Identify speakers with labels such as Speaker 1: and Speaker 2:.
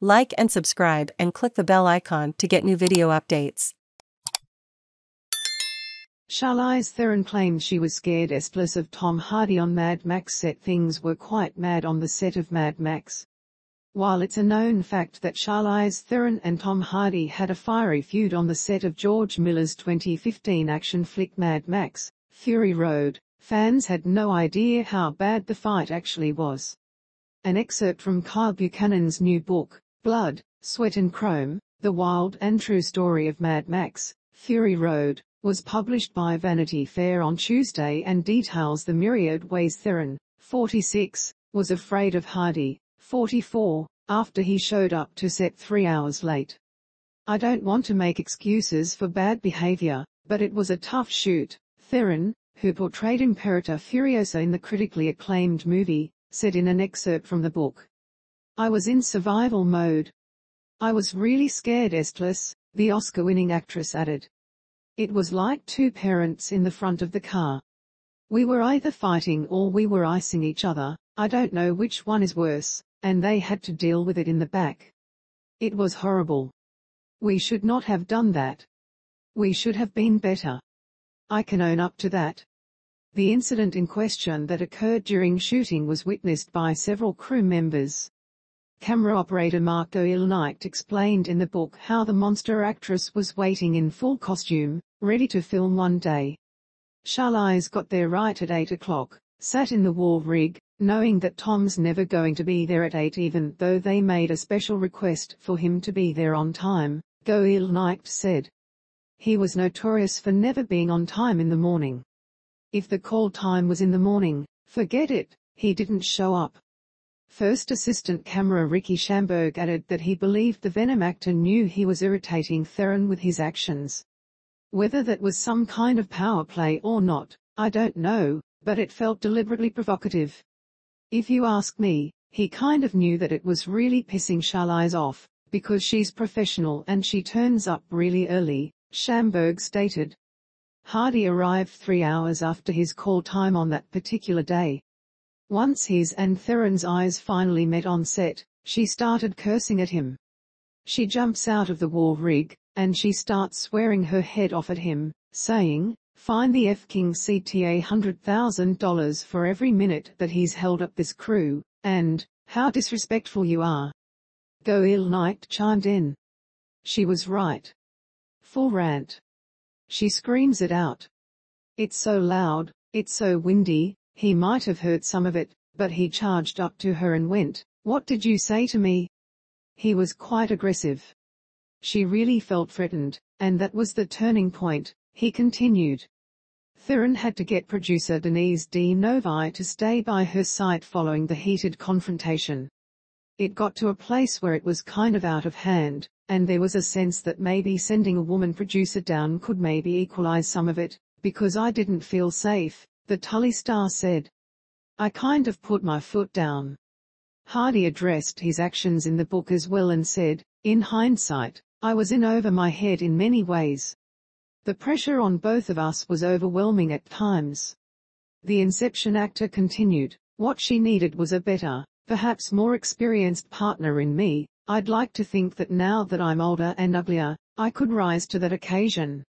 Speaker 1: Like and subscribe and click the bell icon to get new video updates.
Speaker 2: Charlize Theron claimed she was scared Tless of Tom Hardy on Mad Max set. Things were quite mad on the set of Mad Max. While it's a known fact that Charlize Theron and Tom Hardy had a fiery feud on the set of George Miller's 2015 action flick Mad Max, Fury Road, fans had no idea how bad the fight actually was. An excerpt from Kyle Buchanan's new book, Blood, Sweat and Chrome, The Wild and True Story of Mad Max, Fury Road, was published by Vanity Fair on Tuesday and details the myriad ways Theron, 46, was afraid of Hardy, 44, after he showed up to set 3 hours late. "I don't want to make excuses for bad behavior, but it was a tough shoot," Theron, who portrayed Imperator Furiosa in the critically acclaimed movie, said in an excerpt from the book. "I was in survival mode. I was really scared," Tless, the Oscar-winning actress added. "It was like two parents in the front of the car. We were either fighting or we were icing each other, I don't know which one is worse, and they had to deal with it in the back. It was horrible. We should not have done that. We should have been better. I can own up to that." The incident in question that occurred during shooting was witnessed by several crew members. Camera operator Mark Goellnicht explained in the book how the monster actress was waiting in full costume, ready to film one day. Charlize got there right at 8 o'clock, sat in the war rig, knowing that Tom's never going to be there at 8 even though they made a special request for him to be there on time, Goellnicht said. He was notorious for never being on time in the morning. If the call time was in the morning, forget it, he didn't show up. First assistant camera Ricky Schamburg added that he believed the Venom actor knew he was irritating Theron with his actions. "Whether that was some kind of power play or not, I don't know, but it felt deliberately provocative. If you ask me, he kind of knew that it was really pissing Charlize off, because she's professional and she turns up really early," Schamburg stated. Hardy arrived 3 hours after his call time on that particular day. Once his and Theron's eyes finally met on set, she started cursing at him. She jumps out of the war rig, and she starts swearing her head off at him, saying, "Find the F-King CTA $100,000 for every minute that he's held up this crew, and, how disrespectful you are." Goellnicht chimed in. "She was right. Full rant. She screams it out. It's so loud, it's so windy." He might have heard some of it, but he charged up to her and went, "What did you say to me?" He was quite aggressive. She really felt threatened, and that was the turning point, he continued. Theron had to get producer Denise Di Novi to stay by her side following the heated confrontation. "It got to a place where it was kind of out of hand, and there was a sense that maybe sending a woman producer down could maybe equalize some of it, because I didn't feel safe," the Tully star said. "I kind of put my foot down." Hardy addressed his actions in the book as well and said, "In hindsight, I was in over my head in many ways. The pressure on both of us was overwhelming at times." The Inception actor continued, "What she needed was a better, perhaps more experienced partner in me. I'd like to think that now that I'm older and uglier, I could rise to that occasion."